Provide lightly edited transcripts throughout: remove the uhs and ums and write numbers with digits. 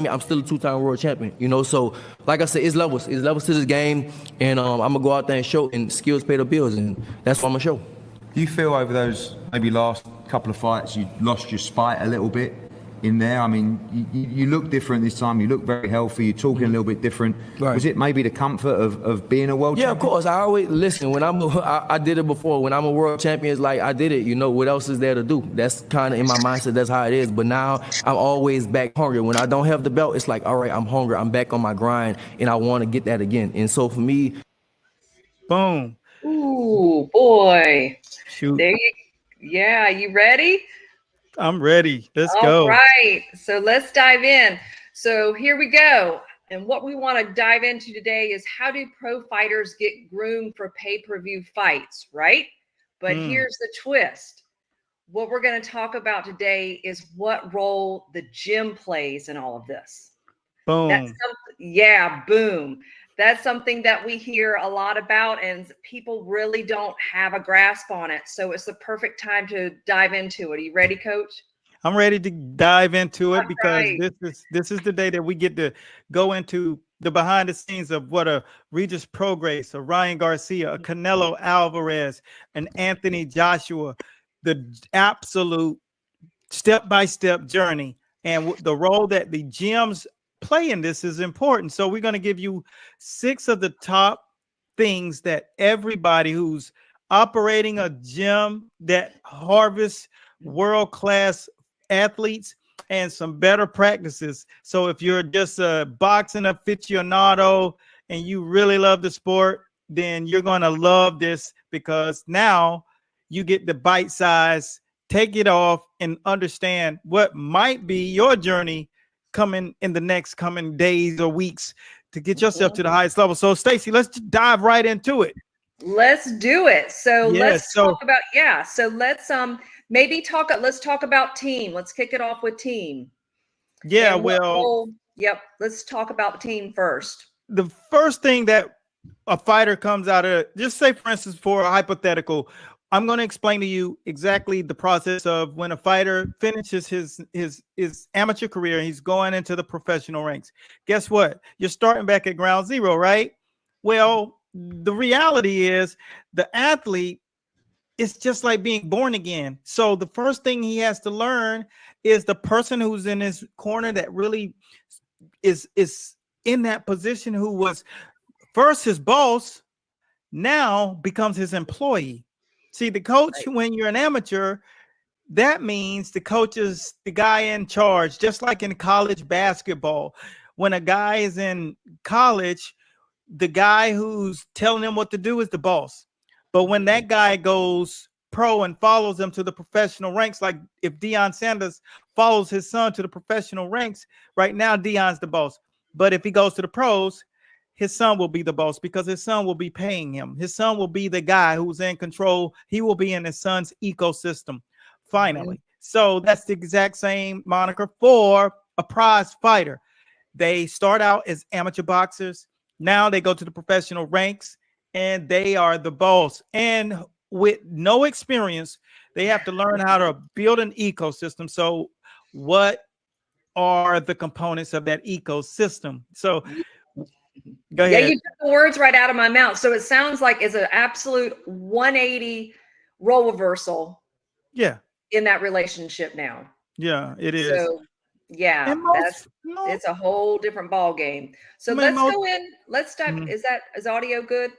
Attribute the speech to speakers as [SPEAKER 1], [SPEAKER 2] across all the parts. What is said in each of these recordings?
[SPEAKER 1] I'm still a two-time world champion, you know. So, like I said, it's levels. It's levels to this game, and I'm gonna go out there and show. And skills pay the bills, and that's what I'm gonna show.
[SPEAKER 2] Do you feel over those maybe last couple of fights you lost your spite a little bit in there? I mean, you look different this time. You look very healthy. You're talking a little bit different.
[SPEAKER 1] Right.
[SPEAKER 2] Was it maybe the comfort of being a world champion?
[SPEAKER 1] Yeah, of course. I always listen. When I did it before. When I'm a world champion, it's like I did it. You know, what else is there to do? That's kind of in my mindset. That's how it is. But now I'm always back hungry. When I don't have the belt, it's like, all right, I'm hungry. I'm back on my grind, and I want to get that again. And so for me,
[SPEAKER 3] boom.
[SPEAKER 4] Ooh, boy.
[SPEAKER 3] Shoot.
[SPEAKER 4] There you. Yeah, you ready?
[SPEAKER 3] I'm ready. Let's go.
[SPEAKER 4] All right. So let's dive in. So here we go. And what we want to dive into today is how do pro fighters get groomed for pay-per-view fights, right? But here's the twist. What we're going to talk about today is what role the gym plays in all of this.
[SPEAKER 3] Boom.
[SPEAKER 4] Boom. That's something that we hear a lot about, and people really don't have a grasp on it. So it's the perfect time to dive into it. Are you ready, Coach?
[SPEAKER 3] I'm ready to dive into it.
[SPEAKER 4] All
[SPEAKER 3] because
[SPEAKER 4] right.
[SPEAKER 3] this is the day that we get to go into the behind the scenes of what a Regis Prograis, a Ryan Garcia, a Canelo Alvarez, an Anthony Joshua, the absolute step-by-step journey, and the role that the gyms play in this is important. So we're going to give you 6 of the top things that everybody who's operating a gym that harvests world-class athletes and some better practices. So if you're just a boxing aficionado and you really love the sport, then you're going to love this, because now you get the bite size, take it off, and understand what might be your journey coming in the next coming days or weeks to get yourself to the highest level. So Stacey, let's dive right into it.
[SPEAKER 4] Let's do it. So let's talk about, so let's let's talk about team. Let's kick it off with team.
[SPEAKER 3] Yeah,
[SPEAKER 4] let's talk about the team first.
[SPEAKER 3] The first thing that a fighter comes out of, just say for instance, for a hypothetical, I'm going to explain to you exactly the process of when a fighter finishes his amateur career and he's going into the professional ranks. Guess what? You're starting back at ground zero, right? Well, the reality is the athlete is just like being born again. So the first thing he has to learn is the person who's in his corner that really is in that position, who was first his boss, now becomes his employee. See, the coach, when you're an amateur, that means the coach is the guy in charge, just like in college basketball. When a guy is in college, the guy who's telling him what to do is the boss. But when that guy goes pro and follows him to the professional ranks, like if Deion Sanders follows his son to the professional ranks, right now Deion's the boss. But if he goes to the pros, his son will be the boss, because his son will be paying him. His son will be the guy who's in control. He will be in his son's ecosystem, finally. So that's the exact same moniker for a prize fighter. They start out as amateur boxers. Now they go to the professional ranks, and they are the boss. And with no experience, they have to learn how to build an ecosystem. So what are the components of that ecosystem? So go ahead.
[SPEAKER 4] Yeah, you took the words right out of my mouth. So it sounds like it's an absolute 180 role reversal.
[SPEAKER 3] Yeah.
[SPEAKER 4] In that relationship now.
[SPEAKER 3] Yeah, it is.
[SPEAKER 4] So yeah, it's a whole different ball game. So let's go in. Let's dive. Is audio good?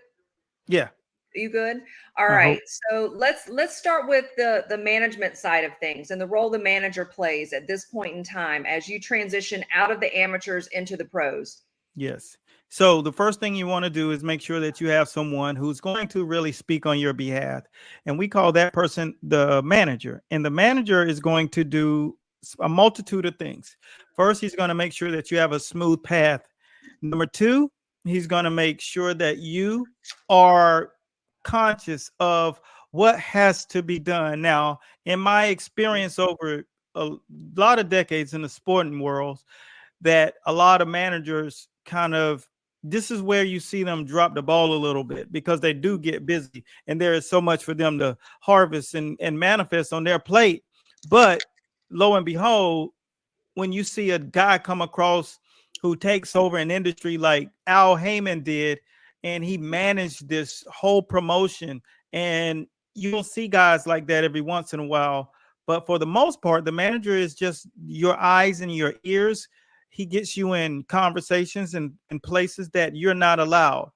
[SPEAKER 3] Yeah.
[SPEAKER 4] Are you good? All right. So let's start with the management side of things and the role the manager plays at this point in time as you transition out of the amateurs into the pros.
[SPEAKER 3] Yes. So the first thing you want to do is make sure that you have someone who's going to really speak on your behalf. And we call that person the manager. And the manager is going to do a multitude of things. First, he's going to make sure that you have a smooth path. Number 2, he's going to make sure that you are conscious of what has to be done. Now, in my experience over a lot of decades in the sporting world, that a lot of managers this is where you see them drop the ball a little bit, because they do get busy and there is so much for them to harvest and manifest on their plate. But lo and behold, when you see a guy come across who takes over an industry like Al Heyman did, and he managed this whole promotion, and you don't see guys like that every once in a while. But for the most part, the manager is just your eyes and your ears. He gets you in conversations and in places that you're not allowed.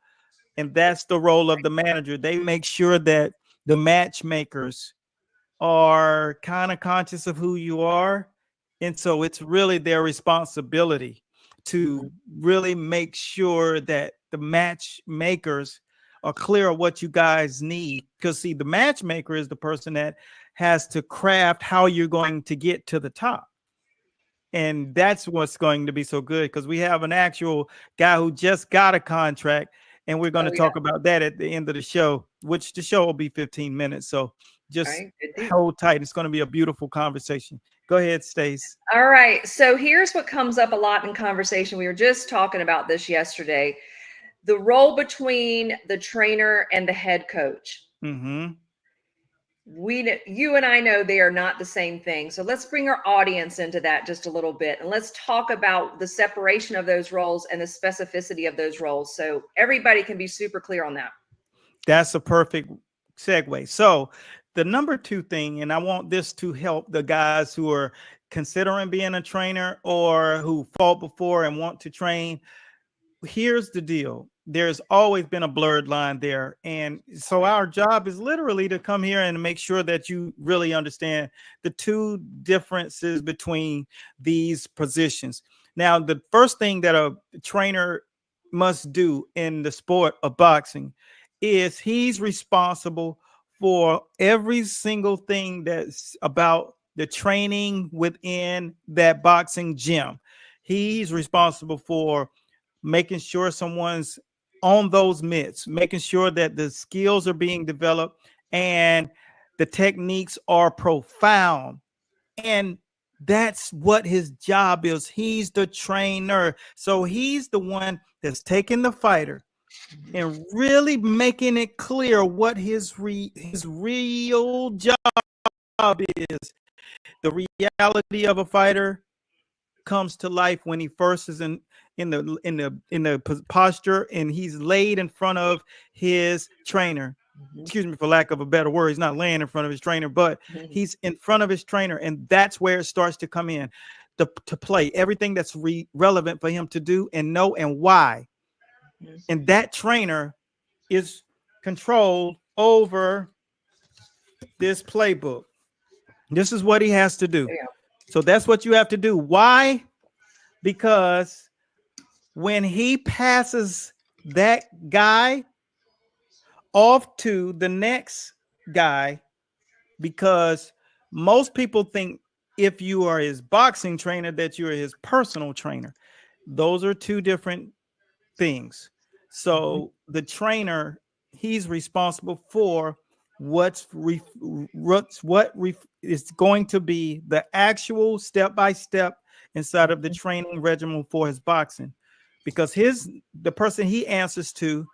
[SPEAKER 3] And that's the role of the manager. They make sure that the matchmakers are kind of conscious of who you are. And so it's really their responsibility to really make sure that the matchmakers are clear of what you guys need. Because see, the matchmaker is the person that has to craft how you're going to get to the top. And that's what's going to be so good, because we have an actual guy who just got a contract, and we're going to talk about that at the end of the show, which the show will be 15 minutes. So just hold tight. It's going to be a beautiful conversation. Go ahead, Stace.
[SPEAKER 4] All right. So here's what comes up a lot in conversation. We were just talking about this yesterday. The role between the trainer and the head coach.
[SPEAKER 3] Mm-hmm.
[SPEAKER 4] You and I know they are not the same thing. So let's bring our audience into that just a little bit. And let's talk about the separation of those roles and the specificity of those roles, so everybody can be super clear on that.
[SPEAKER 3] That's a perfect segue. So the number two thing, and I want this to help the guys who are considering being a trainer or who fought before and want to train. Here's the deal. There's always been a blurred line there. And so our job is literally to come here and make sure that you really understand the two differences between these positions. Now, the first thing that a trainer must do in the sport of boxing is he's responsible for every single thing that's about the training within that boxing gym. He's responsible for making sure someone's on those mitts, making sure that the skills are being developed and the techniques are profound. And that's what his job is. He's the trainer. So he's the one that's taking the fighter and really making it clear what his real job is. The reality of a fighter comes to life when he first is in the posture and he's laid in front of his trainer. Excuse me for lack of a better word. He's not laying in front of his trainer, but he's in front of his trainer, and that's where it starts to come in to play everything that's relevant for him to do and know and why. And that trainer is controlled over this playbook. This is what he has to do. So that's what you have to do. Why? Because when he passes that guy off to the next guy, because most people think if you are his boxing trainer that you are his personal trainer. Those are two different things. So the trainer, he's responsible for what is going to be the actual step-by-step inside of the training regimen for his boxing, because the person he answers to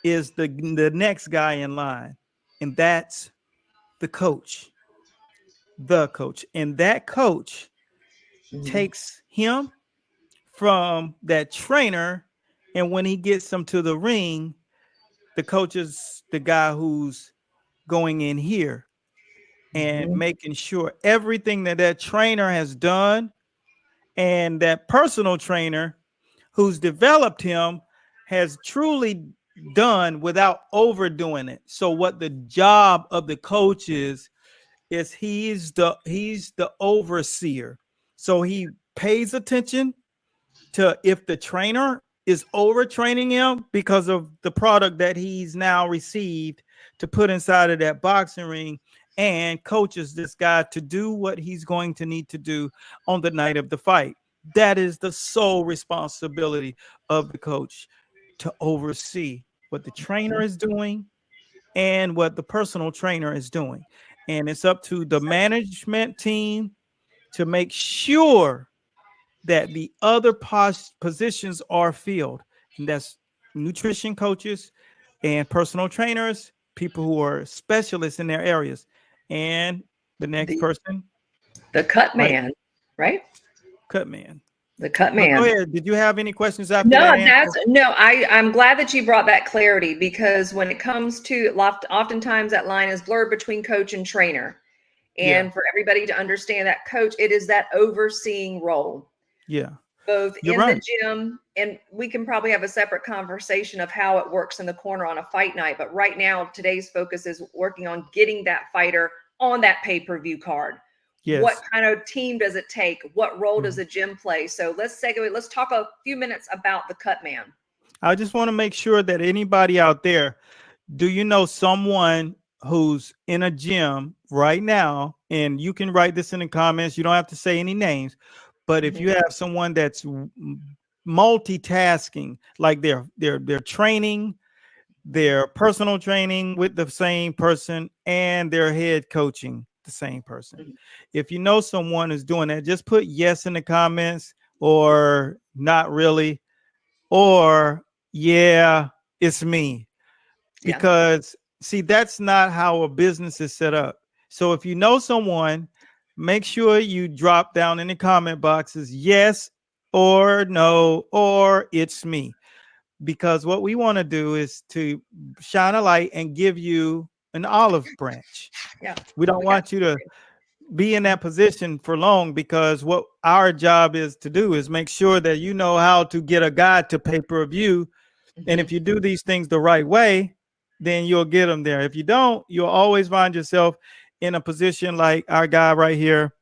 [SPEAKER 3] is the next guy in line, and that's the coach. And that coach takes him from that trainer, and when he gets him to the ring, the coach is the guy who's going in here and making sure everything that trainer has done and that personal trainer who's developed him has truly done without overdoing it. So what the job of the coach is he's the overseer. So he pays attention to if the trainer is overtraining him because of the product that he's now received to put inside of that boxing ring, and coaches this guy to do what he's going to need to do on the night of the fight. That is the sole responsibility of the coach, to oversee what the trainer is doing and what the personal trainer is doing. And it's up to the management team to make sure that the other positions are filled. And that's nutrition coaches and personal trainers, people who are specialists in their areas. And the next person,
[SPEAKER 4] the cut man, right?
[SPEAKER 3] Cut man.
[SPEAKER 4] The cut
[SPEAKER 3] But go
[SPEAKER 4] man.
[SPEAKER 3] ahead. Did you have any questions after
[SPEAKER 4] No,
[SPEAKER 3] that answer?
[SPEAKER 4] I'm glad that you brought that clarity, because when it comes to oftentimes that line is blurred between coach and trainer. And
[SPEAKER 3] Yeah.
[SPEAKER 4] for everybody to understand that coach, it is that overseeing role,
[SPEAKER 3] Yeah.
[SPEAKER 4] both
[SPEAKER 3] You're
[SPEAKER 4] in
[SPEAKER 3] right.
[SPEAKER 4] the gym, and we can probably have a separate conversation of how it works in the corner on a fight night. But right now, today's focus is working on getting that fighter on that pay-per-view card.
[SPEAKER 3] Yes.
[SPEAKER 4] What kind of team does it take? What role does
[SPEAKER 3] Mhm.
[SPEAKER 4] the gym play? So let's segue. Let's talk a few minutes about the cut man.
[SPEAKER 3] I just want to make sure that anybody out there, do you know someone who's in a gym right now? And you can write this in the comments. You don't have to say any names. But if you have someone that's multitasking, like they're training, their personal training with the same person, and their head coaching the same person. If you know someone who's doing that, just put yes in the comments, or not really, or yeah, it's me.
[SPEAKER 4] Yeah.
[SPEAKER 3] Because see, that's not how a business is set up. So if you know someone, make sure you drop down in the comment boxes yes or no or it's me. Because what we want to do is to shine a light and give you an olive branch.
[SPEAKER 4] Yeah.
[SPEAKER 3] We don't want you to be in that position for long, because what our job is to do is make sure that you know how to get a guide to pay-per-view. And if you do these things the right way, then you'll get them there. If you don't, you'll always find yourself in a position like our guy right here,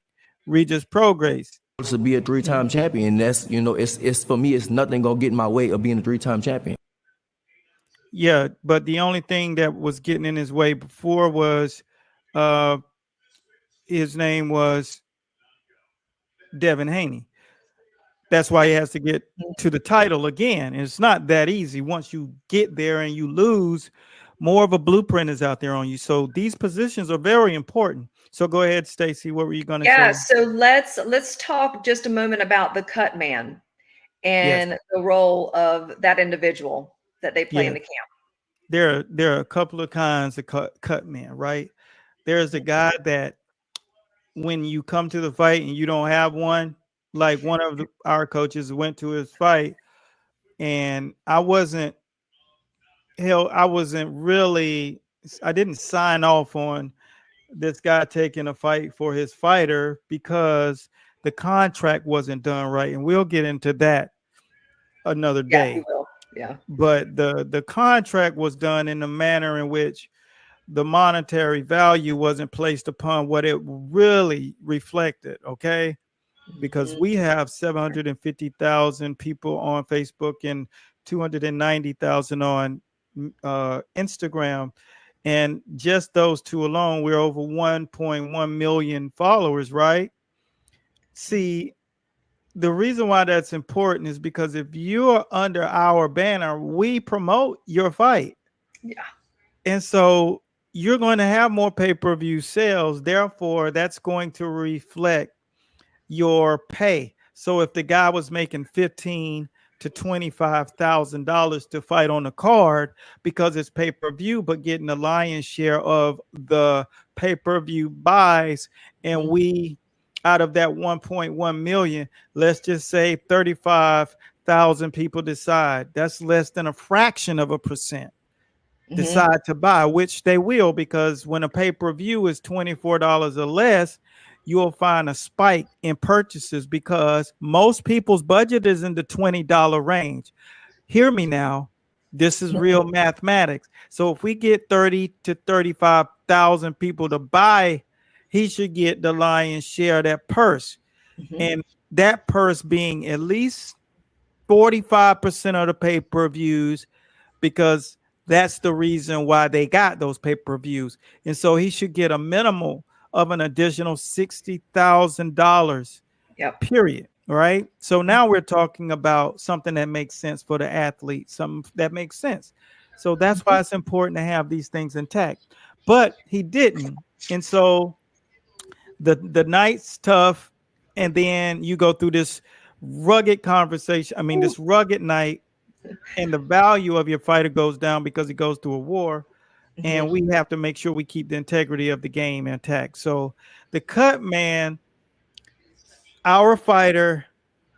[SPEAKER 3] Regis Progress.
[SPEAKER 1] To be a 3-time champion, that's, you know, it's for me, it's nothing gonna get in my way of being a 3-time champion.
[SPEAKER 3] Yeah, but the only thing that was getting in his way before was his name was Devin Haney. That's why he has to get to the title again. And it's not that easy. Once you get there and you lose, more of a blueprint is out there on you. So these positions are very important. So go ahead, Stacy. What were you going to
[SPEAKER 4] Yeah,
[SPEAKER 3] say?
[SPEAKER 4] so let's talk just a moment about the cut man and the role of that individual that they play in the camp.
[SPEAKER 3] There are a couple of kinds of cut men, right? There's a guy that when you come to the fight and you don't have one, like one of our coaches went to his fight, and I didn't sign off on this guy taking a fight for his fighter because the contract wasn't done right. And we'll get into that another
[SPEAKER 4] Yeah, we
[SPEAKER 3] day.
[SPEAKER 4] will. Yeah.
[SPEAKER 3] But the contract was done in a manner in which the monetary value wasn't placed upon what it really reflected. Okay. Because we have 750,000 people on Facebook and 290,000 on Instagram. And just those two alone, we're over 1.1 million followers, right? See, the reason why that's important is because if you're under our banner, we promote your fight.
[SPEAKER 4] Yeah.
[SPEAKER 3] And so you're going to have more pay-per-view sales. Therefore, that's going to reflect your pay. So if the guy was making $15,000 to $25,000 to fight on the card because it's pay-per-view, but getting the lion's share of the pay-per-view buys, and we out of that 1.1 million, let's just say 35,000 people decide, that's less than a fraction of a percent decide to buy, which they will, because when a pay-per-view is $24 or less, you'll find a spike in purchases because most people's budget is in the $20 range. Hear me now. This is real mathematics. So if we get 30 to 35,000 people to buy, he should get the lion's share of that purse. And that purse being at least 45% of the pay-per-views, because that's the reason why they got those pay-per-views. And so he should get a minimal of an additional $60,000.
[SPEAKER 4] Yep.
[SPEAKER 3] Period. Right. So now we're talking about something that makes sense for the athlete, something that makes sense. So that's why it's important to have these things intact. But he didn't. And so the night's tough. And then you go through this rugged conversation. I mean, this rugged night, and the value of your fighter goes down because he goes through a war. And we have to make sure we keep the integrity of the game intact. So the cut man, our fighter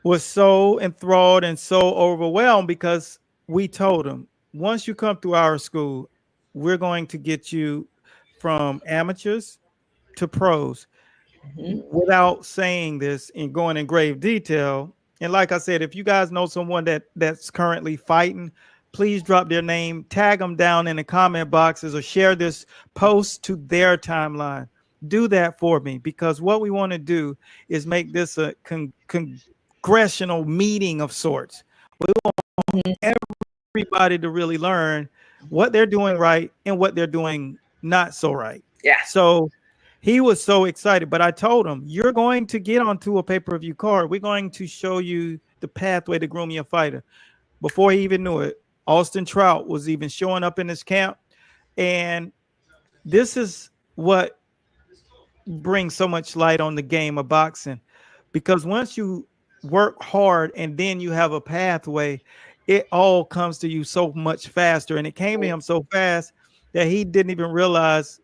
[SPEAKER 3] was so enthralled and so overwhelmed because we told him, once you come through our school, we're going to get you from amateurs to pros.
[SPEAKER 4] Mhm.
[SPEAKER 3] Without saying this and going in grave detail, and like I said, if you guys know someone that's currently fighting, please drop their name, tag them down in the comment boxes, or share this post to their timeline. Do that for me, because what we want to do is make this a congressional meeting of sorts. We
[SPEAKER 4] Mhm.
[SPEAKER 3] want everybody to really learn what they're doing right and what they're doing not so right.
[SPEAKER 4] Yeah.
[SPEAKER 3] So he was so excited, but I told him, you're going to get onto a pay-per-view card. We're going to show you the pathway to grooming a fighter. Before he even knew it, Austin Trout was even showing up in his camp. And this is what brings so much light on the game of boxing, because once you work hard and then you have a pathway, it all comes to you so much faster. And it came to him so fast that he didn't even realize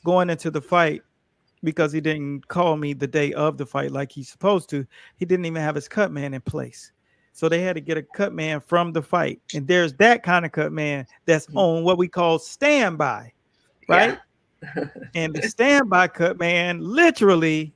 [SPEAKER 3] going into the fight, because he didn't call me the day of the fight like he's supposed to. He didn't even have his cut man in place. So they had to get a cut man from the fight. And there's that kind of cut man that's on what we call standby, right?
[SPEAKER 4] Yeah.
[SPEAKER 3] And the standby cut man literally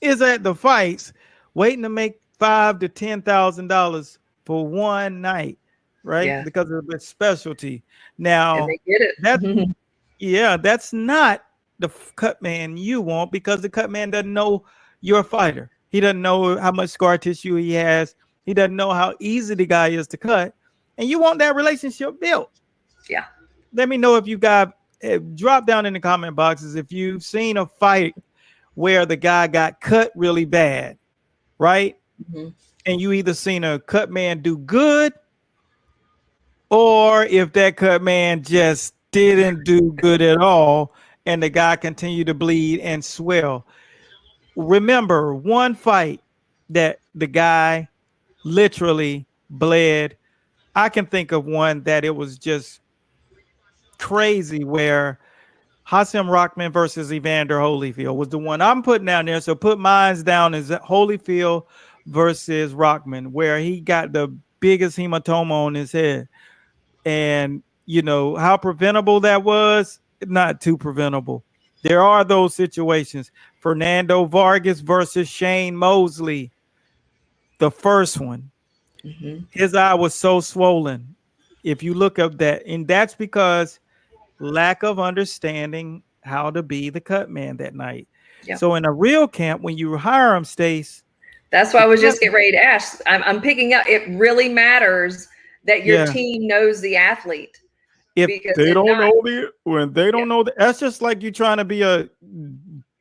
[SPEAKER 3] is at the fights waiting to make $5,000 to $10,000 for one night, right?
[SPEAKER 4] Yeah.
[SPEAKER 3] Because of the specialty.
[SPEAKER 4] And
[SPEAKER 3] Now
[SPEAKER 4] they get
[SPEAKER 3] that's
[SPEAKER 4] it.
[SPEAKER 3] that's not the cut man you want, because the cut man doesn't know your fighter. He doesn't know how much scar tissue he has. He doesn't know how easy the guy is to cut. And you want that relationship built.
[SPEAKER 4] Yeah.
[SPEAKER 3] Let me know if you got, drop down in the comment boxes if you've seen a fight where the guy got cut really bad, right?
[SPEAKER 4] Mm-hmm.
[SPEAKER 3] And you either seen a cut man do good, or if that cut man just didn't do good at all and the guy continued to bleed and swell. Remember one fight that the guy literally bled. I can think of one that it was just crazy, where Hasim Rockman versus Evander Holyfield was the one I'm putting down there. So put mines down as Holyfield versus Rockman, where he got the biggest hematoma on his head. And you know how preventable that was? Not too preventable. There are those situations. Fernando Vargas versus Shane Mosley, the first one,
[SPEAKER 4] Mm-hmm.
[SPEAKER 3] his eye was so swollen. If you look up that, and that's because lack of understanding how to be the cut man that night.
[SPEAKER 4] Yeah.
[SPEAKER 3] So in a real camp, when you hire him, Stace,
[SPEAKER 4] That's why I was just getting ready to ask. I'm picking up. It really matters that your
[SPEAKER 3] Yeah.
[SPEAKER 4] team knows the athlete.
[SPEAKER 3] if
[SPEAKER 4] Because
[SPEAKER 3] they
[SPEAKER 4] if
[SPEAKER 3] don't
[SPEAKER 4] not-
[SPEAKER 3] know when they don't know that's just like you trying to be a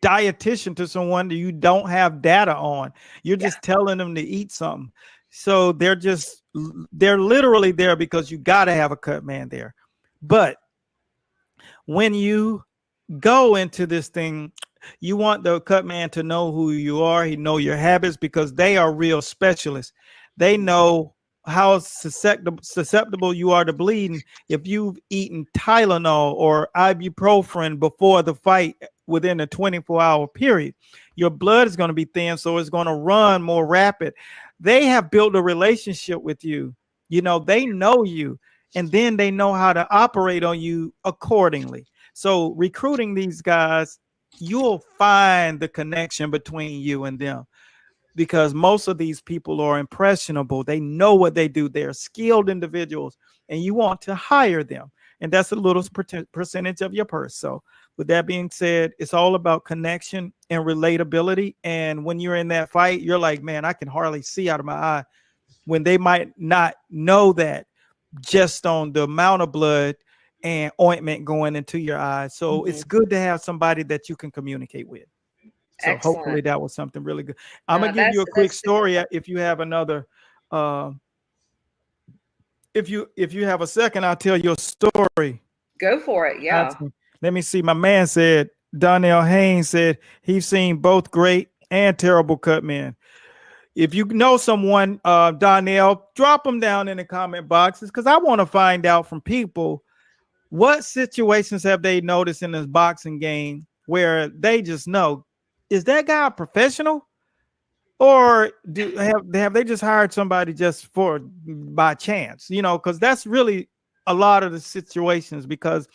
[SPEAKER 3] dietitian to someone that you don't have data on. You're just telling them to eat something. So they're literally there because you got to have a cut man there. But when you go into this thing, you want the cut man to know who you are. He know your habits, because they are real specialists. They know how susceptible you are to bleeding. If you've eaten Tylenol or ibuprofen before the fight within a 24-hour period, your blood is going to be thin, so it's going to run more rapid. They have built a relationship with you. You know, they know you, and then they know how to operate on you accordingly. So recruiting these guys, you'll find the connection between you and them, because most of these people are impressionable. They know what they do. They're skilled individuals, and you want to hire them. And that's a little percentage of your purse. So with that being said, it's all about connection and relatability. And when you're in that fight, you're like, man, I can hardly see out of my eye, when they might not know that just on the amount of blood and ointment going into your eyes. So it's good to have somebody that you can communicate with. So
[SPEAKER 4] Excellent.
[SPEAKER 3] hopefully that was something really good. I'm
[SPEAKER 4] No,
[SPEAKER 3] gonna give you a
[SPEAKER 4] that's
[SPEAKER 3] quick
[SPEAKER 4] super.
[SPEAKER 3] story if you have another. If you have a second, I'll tell you a story.
[SPEAKER 4] Go for it. Yeah.
[SPEAKER 3] Let me see. My man said, Donnell Haynes said he's seen both great and terrible cut men. If you know someone, Donnell, drop them down in the comment boxes, because I want to find out from people, what situations have they noticed in this boxing game where they just know, is that guy a professional, or have they just hired somebody just for by chance? You know, because that's really a lot of the situations, because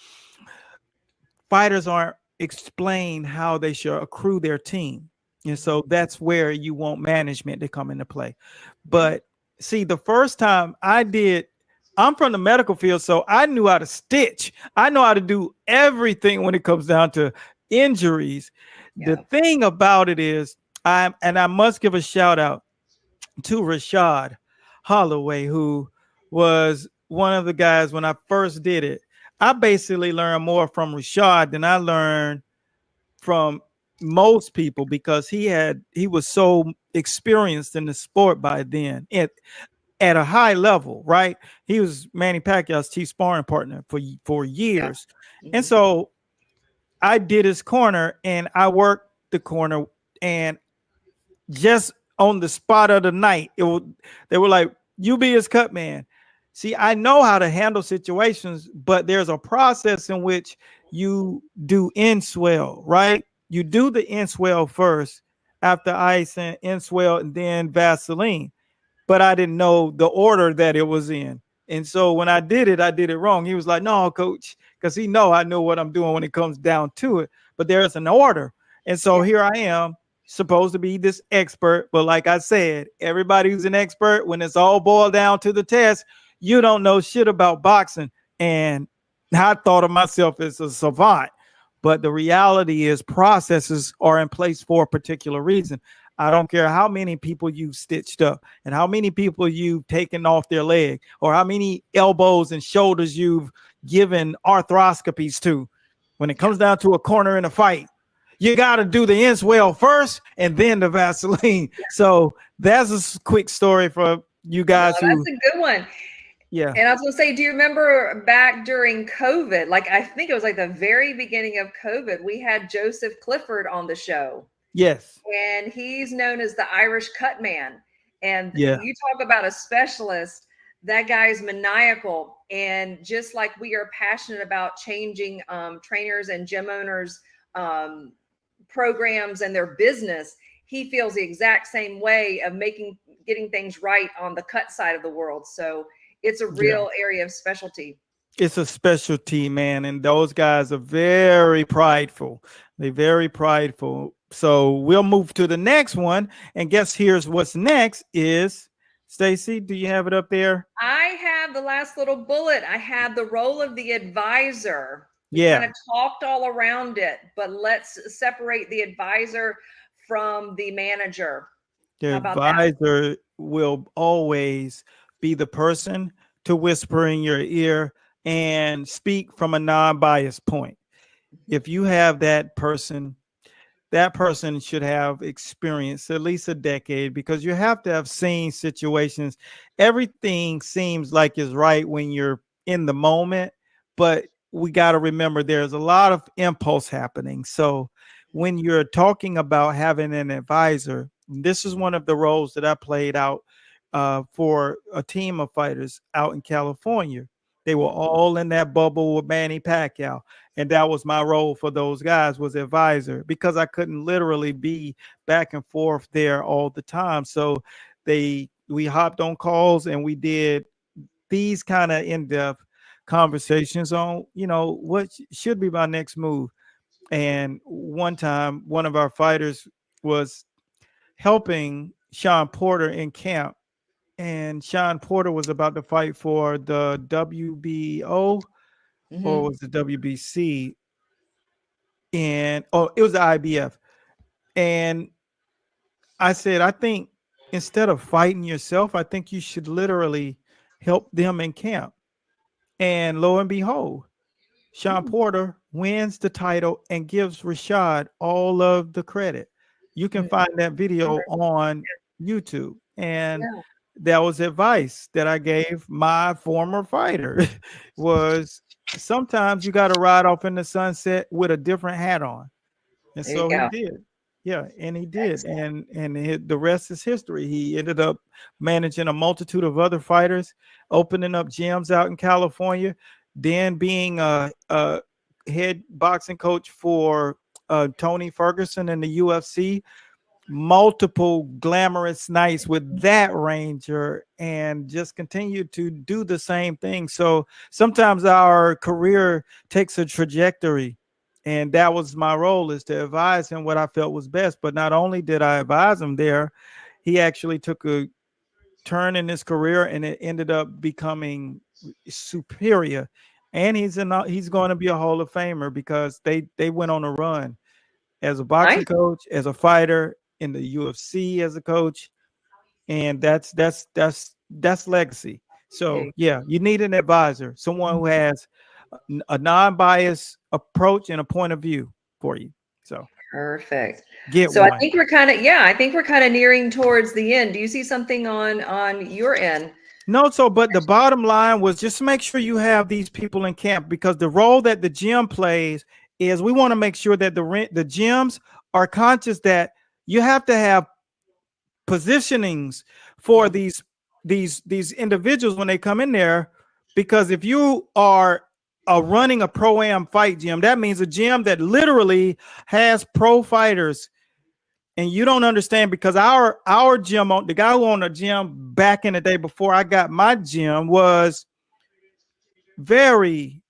[SPEAKER 3] fighters aren't explained how they should accrue their team. And so that's where you want management to come into play. But see, the first time I'm from the medical field, so I knew how to stitch. I know how to do everything when it comes down to injuries.
[SPEAKER 4] Yeah.
[SPEAKER 3] The thing about it is, I must give a shout out to Rashad Holloway, who was one of the guys when I first did it. I basically learned more from Rashad than I learned from most people, because he was so experienced in the sport by then at a high level, right? He was Manny Pacquiao's chief sparring partner for years.
[SPEAKER 4] Yeah.
[SPEAKER 3] And so I did his corner and I worked the corner, and just on the spot of the night, they were like, "You be his cut man." See, I know how to handle situations, but there's a process in which you do in swell, right? You do the in swell first, after ice and in swell, and then Vaseline. But I didn't know the order that it was in. And so when I did it wrong. He was like, "No, coach," because he know I know what I'm doing when it comes down to it. But there's an order. And so here I am, supposed to be this expert. But like I said, everybody who's an expert, when it's all boiled down to the test, you don't know shit about boxing. And I thought of myself as a savant. But the reality is processes are in place for a particular reason. I don't care how many people you've stitched up and how many people you've taken off their leg, or how many elbows and shoulders you've given arthroscopies to. When it comes down to a corner in a fight, you got to do the inswell first and then the Vaseline. So that's a quick story for you guys.
[SPEAKER 4] That's a good one.
[SPEAKER 3] Yeah.
[SPEAKER 4] And I was going to say, do you remember back during COVID? Like, I think it was like the very beginning of COVID, we had Joseph Clifford on the show.
[SPEAKER 3] Yes.
[SPEAKER 4] And he's known as the Irish cut man. And
[SPEAKER 3] yeah,
[SPEAKER 4] you talk about a specialist, that guy's maniacal. And just like we are passionate about changing trainers and gym owners' programs and their business, he feels the exact same way of getting things right on the cut side of the world. So it's a real area of specialty.
[SPEAKER 3] It's a specialty, man. And those guys are very prideful. They're very prideful. So we'll move to the next one. And guess here's what's next is, Stacy, do you have it up there?
[SPEAKER 4] I have the last little bullet. I have the role of the advisor. We
[SPEAKER 3] Yeah.
[SPEAKER 4] kind of talked all around it, but let's separate the advisor from the manager.
[SPEAKER 3] The
[SPEAKER 4] How about that?
[SPEAKER 3] advisor will always be the person to whisper in your ear and speak from a non-biased point. If you have that person should have experience at least a decade, because you have to have seen situations. Everything seems like it's right when you're in the moment, but we got to remember there's a lot of impulse happening. So when you're talking about having an advisor, this is one of the roles that I played out for a team of fighters out in California. They were all in that bubble with Manny Pacquiao. And that was my role for those guys, was advisor, because I couldn't literally be back and forth there all the time. So we hopped on calls and we did these kind of in-depth conversations on, what should be my next move. And one time, one of our fighters was helping Sean Porter in camp. And Sean Porter was about to fight for the WBO or was the WBC, and it was the IBF. And I said, I think instead of fighting yourself, I think you should literally help them in camp. And lo and behold, Sean Porter wins the title and gives Rashad all of the credit. You can find that video on YouTube. And that was advice that I gave my former fighter was sometimes you got to ride off in the sunset with a different hat on. And so he did. Yeah, and he did. Excellent. And the rest is history. He ended up managing a multitude of other fighters, opening up gyms out in California, then being a head boxing coach for Tony Ferguson in the UFC, multiple glamorous nights with that ranger and just continue to do the same thing. So sometimes our career takes a trajectory, and that was my role, is to advise him what I felt was best. But not only did I advise him there, he actually took a turn in his career and it ended up becoming superior. And he's going to be a Hall of Famer because they went on a run as a boxing
[SPEAKER 4] Nice.
[SPEAKER 3] coach, as a fighter, in the UFC as a coach, and that's legacy. So
[SPEAKER 4] Okay.
[SPEAKER 3] yeah, you need an advisor, someone who has a non-biased approach and a point of view for you. So
[SPEAKER 4] Perfect.
[SPEAKER 3] get
[SPEAKER 4] So I
[SPEAKER 3] one.
[SPEAKER 4] think we're kind of, yeah, I think we're kind of nearing towards the end. Do you see something on your end?
[SPEAKER 3] No, so but the bottom line was just make sure you have these people in camp, because the role that the gym plays is we want to make sure that the gyms are conscious that you have to have positionings for these individuals when they come in there, because if you are running a pro-am fight gym, that means a gym that literally has pro fighters. And you don't understand, because our gym, the guy who owned a gym back in the day before I got my gym, was very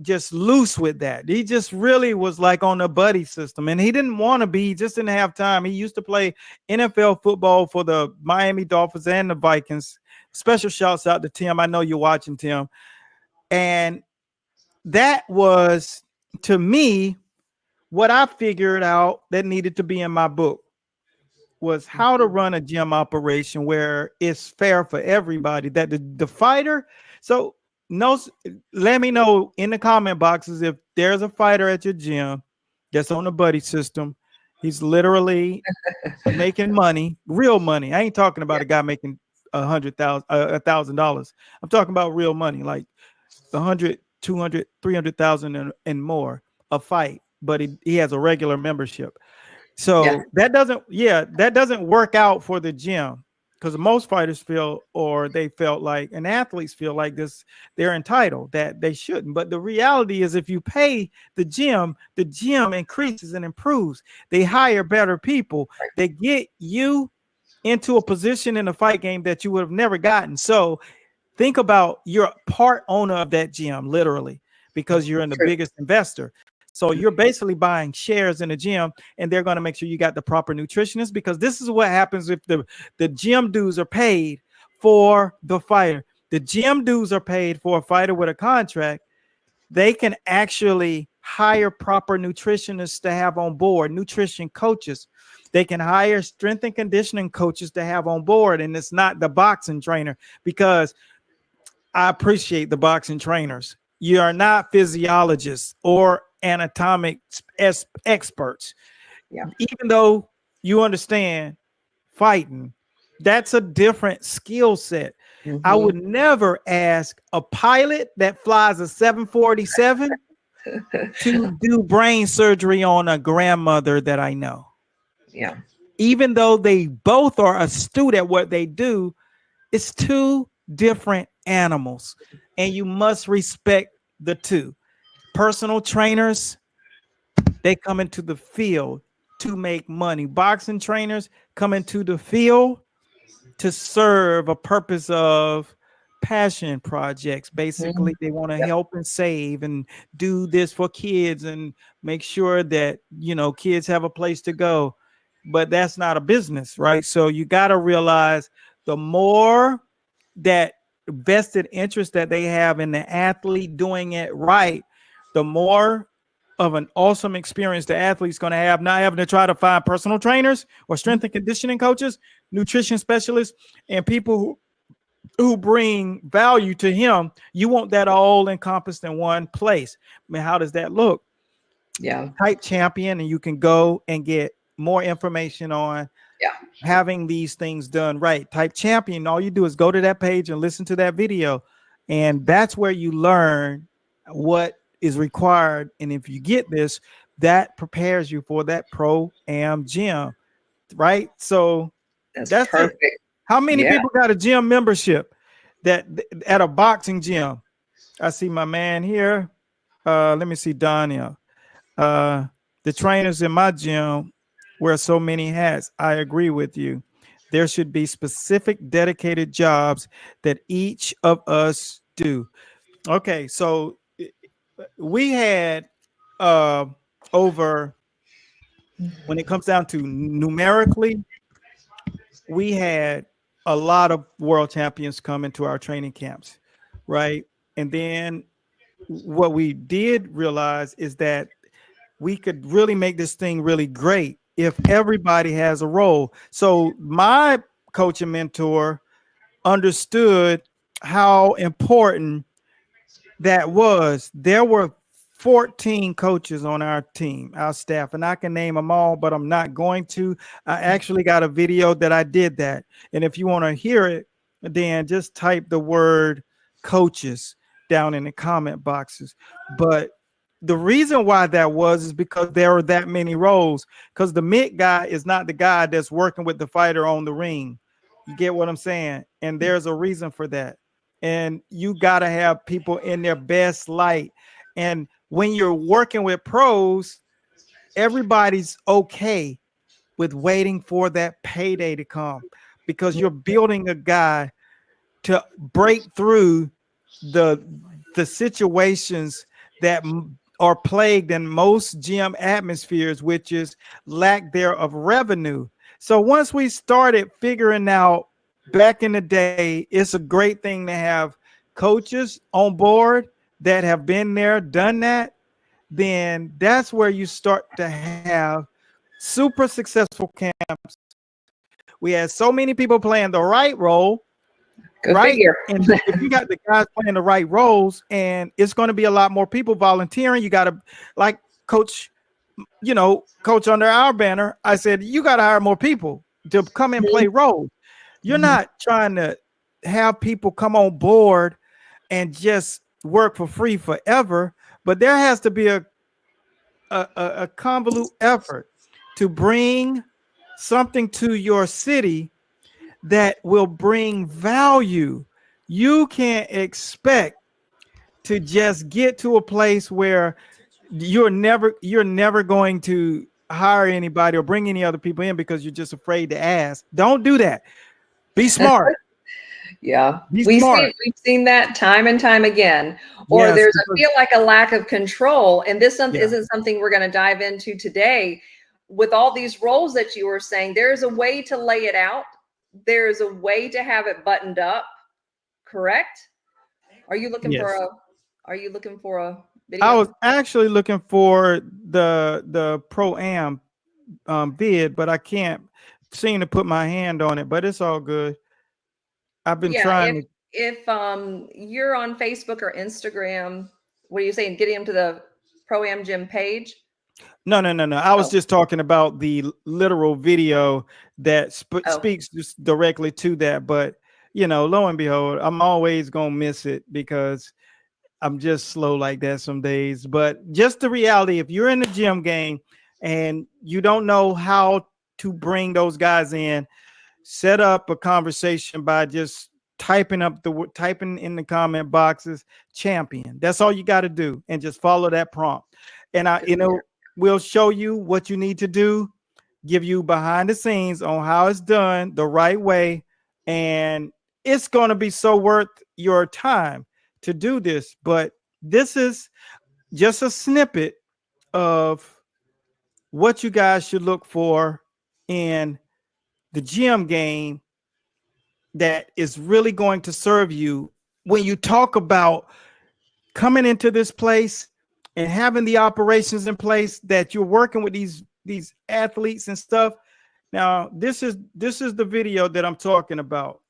[SPEAKER 3] just loose with that. He just really was like on a buddy system, and he didn't want to be. He just didn't have time. He used to play NFL football for the Miami Dolphins and the Vikings. Special shouts out to Tim. I know you're watching, Tim. And that was, to me, what I figured out that needed to be in my book, was how to run a gym operation where it's fair for everybody, that the fighter. So no, let me know in the comment boxes if there's a fighter at your gym that's on the buddy system. He's literally making money, real money. I ain't talking about a guy making $100,000. I'm talking about real money, like 100, 200, 300,000 and more a fight, but he has a regular membership. So that doesn't work out for the gym, because most fighters feel, or they felt like, and athletes feel like this, they're entitled, that they shouldn't. But the reality is, if you pay the gym increases and improves. They hire better people. They get you into a position in a fight game that you would have never gotten. So think about, you're part owner of that gym, literally, because you're in the biggest investor. So you're basically buying shares in the gym, and they're going to make sure you got the proper nutritionist, because this is what happens if the gym dues are paid for the fighter. The gym dues are paid for a fighter with a contract. They can actually hire proper nutritionists to have on board, nutrition coaches. They can hire strength and conditioning coaches to have on board, and it's not the boxing trainer, because I appreciate the boxing trainers. You are not physiologists or anatomic experts.
[SPEAKER 4] Yeah.
[SPEAKER 3] Even though you understand fighting, that's a different skill set. I would never ask a pilot that flies a 747 to do brain surgery on a grandmother that I know.
[SPEAKER 4] Yeah.
[SPEAKER 3] Even though they both are astute at what they do, it's two different animals, and you must respect the two. Personal trainers, they come into the field to make money. Boxing trainers come into the field to serve a purpose of passion projects. Basically, they want to help and save and do this for kids and make sure that, kids have a place to go. But that's not a business, right? So you got to realize, the more that vested interest that they have in the athlete doing it right, the more of an awesome experience the athlete's going to have, not having to try to find personal trainers or strength and conditioning coaches, nutrition specialists, and people who bring value to him. You want that all encompassed in one place. I mean, how does that look?
[SPEAKER 4] Yeah.
[SPEAKER 3] Type champion, and you can go and get more information on having these things done right. Type champion. All you do is go to that page and listen to that video, and that's where you learn what is required. And if you get this, that prepares you for that pro-am gym, right? So that's
[SPEAKER 4] perfect.
[SPEAKER 3] it. How many people got a gym membership that at a boxing gym? I see my man here. Let me see Daniel. The trainers in my gym, wear so many hats. I agree with you. There should be specific dedicated jobs that each of us do. Okay, so we had over, when it comes down to numerically, we had a lot of world champions come into our training camps, right? And then what we did realize is that we could really make this thing really great if everybody has a role. So my coach and mentor understood how important that was. There were 14 coaches on our team, our staff, and I can name them all, but I'm not going to. I actually got a video that I did that. And if you want to hear it, then just type the word coaches down in the comment boxes. But the reason why that was is because there were that many roles, because the mid guy is not the guy that's working with the fighter on the ring. You get what I'm saying? And there's a reason for that. And you got to have people in their best light. And when you're working with pros, everybody's okay with waiting for that payday to come, because you're building a guy to break through the situations that are plagued in most gym atmospheres, which is lack there of revenue. So once we started figuring out back in the day, it's a great thing to have coaches on board that have been there, done that. Then that's where you start to have super successful camps. We had so many people playing the right role.
[SPEAKER 4] Go
[SPEAKER 3] right?
[SPEAKER 4] figure.
[SPEAKER 3] And if you got the guys playing the right roles, and it's going to be a lot more people volunteering. You got to, like coach, coach under our banner, I said, you got to hire more people to come and play roles. You're not trying to have people come on board and just work for free forever, but there has to be a convolute effort to bring something to your city that will bring value. You can't expect to just get to a place where you're never going to hire anybody or bring any other people in because you're just afraid to ask. Don't do that. Be smart.
[SPEAKER 4] Yeah,
[SPEAKER 3] Be smart.
[SPEAKER 4] we've seen that time and time again. Or
[SPEAKER 3] Yes,
[SPEAKER 4] there's I feel like a lack of control, and this
[SPEAKER 3] Yeah.
[SPEAKER 4] isn't something we're going to dive into today. With all these roles that you were saying, there's a way to lay it out. There's a way to have it buttoned up. Correct? Are you looking
[SPEAKER 3] Yes.
[SPEAKER 4] for a video?
[SPEAKER 3] I was actually looking for the Pro-Am bid, but I can't seem to put my hand on it, but it's all good. I've been trying
[SPEAKER 4] if you're on Facebook or Instagram, what are you saying? Getting them to the Pro-Am Gym page?
[SPEAKER 3] No. I was just talking about the literal video that speaks just directly to that. But, lo and behold, I'm always going to miss it because I'm just slow like that some days. But just the reality, if you're in the gym game and you don't know how to bring those guys in, set up a conversation by just typing in the comment boxes, champion. That's all you got to do, and just follow that prompt. And we'll show you what you need to do, give you behind the scenes on how it's done the right way, and it's going to be so worth your time to do this. But this is just a snippet of what you guys should look for in the gym game that is really going to serve you when you talk about coming into this place and having the operations in place, that you're working with these athletes and stuff. Now, this is the video that I'm talking about.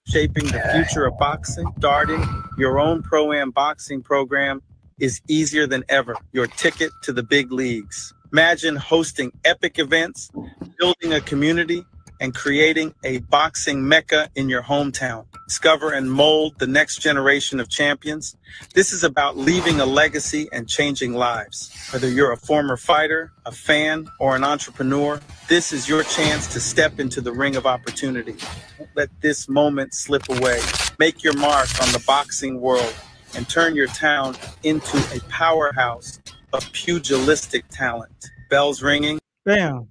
[SPEAKER 5] Shaping the future of boxing, starting your own Pro-Am boxing program is easier than ever. Your ticket to the big leagues. Imagine hosting epic events, building a community, and creating a boxing mecca in your hometown. Discover and mold the next generation of champions. This is about leaving a legacy and changing lives. Whether you're a former fighter, a fan, or an entrepreneur, this is your chance to step into the ring of opportunity. Don't let this moment slip away. Make your mark on the boxing world and turn your town into a powerhouse of pugilistic talent. Bells ringing.
[SPEAKER 3] Bam.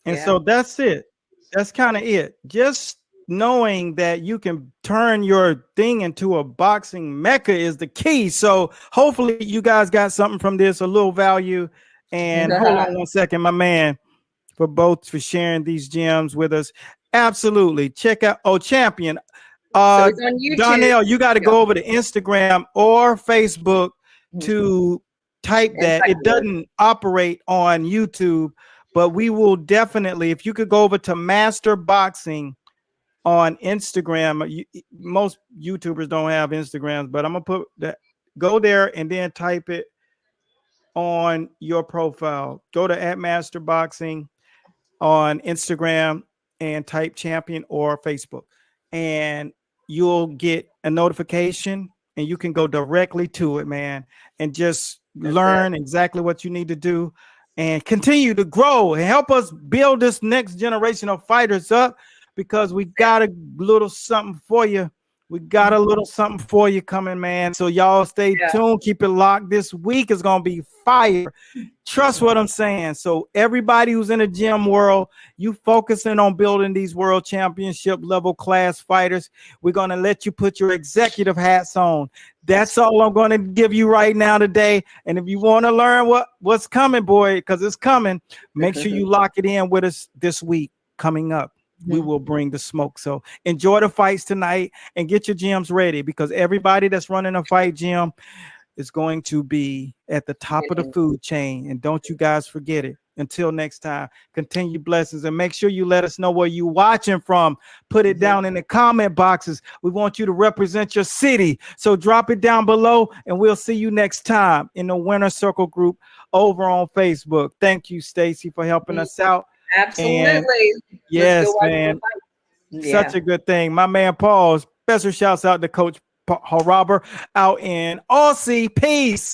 [SPEAKER 3] And
[SPEAKER 4] Yeah.
[SPEAKER 3] so that's it. That's kind of it. Just knowing that you can turn your thing into a boxing mecca is the key. So hopefully you guys got something from this, a little value. And hold on one second, my man, for sharing these gems with us. Absolutely. Check out Champion.
[SPEAKER 4] So it's on YouTube.
[SPEAKER 3] Donnell, you got to go over to Instagram or Facebook to type that. It doesn't operate on YouTube, but we will definitely, if you could go over to Master Boxing on Instagram. Most YouTubers don't have Instagrams, but I'm gonna put that. Go there and then type it on your profile. Go to @MasterBoxing on Instagram and type champion or Facebook, and you'll get a notification and you can go directly to it, man, and just learn exactly what you need to do and continue to grow and help us build this next generation of fighters up, because we got a little something for you. We got a little something for you coming, man. So y'all stay tuned. Keep it locked. This week is going to be fire. Trust what I'm saying. So everybody who's in the gym world, you focusing on building these world championship level class fighters. We're going to let you put your executive hats on. That's all I'm going to give you right now today. And if you want to learn what's coming, boy, because it's coming, make sure you lock it in with us this week coming up. We will bring the smoke. So enjoy the fights tonight and get your gyms ready, because everybody that's running a fight gym is going to be at the top of the food chain. And don't you guys forget it. Until next time, continue blessings, and make sure you let us know where you watching from. Put it down in the comment boxes. We want you to represent your city. So drop it down below, and we'll see you next time in the Winner Circle group over on Facebook. Thank you, Stacy, for helping us out.
[SPEAKER 4] Absolutely.
[SPEAKER 3] And yes, man. Such a good thing. My man Paul, special shouts out to Coach Harabber out in Aussie. Peace.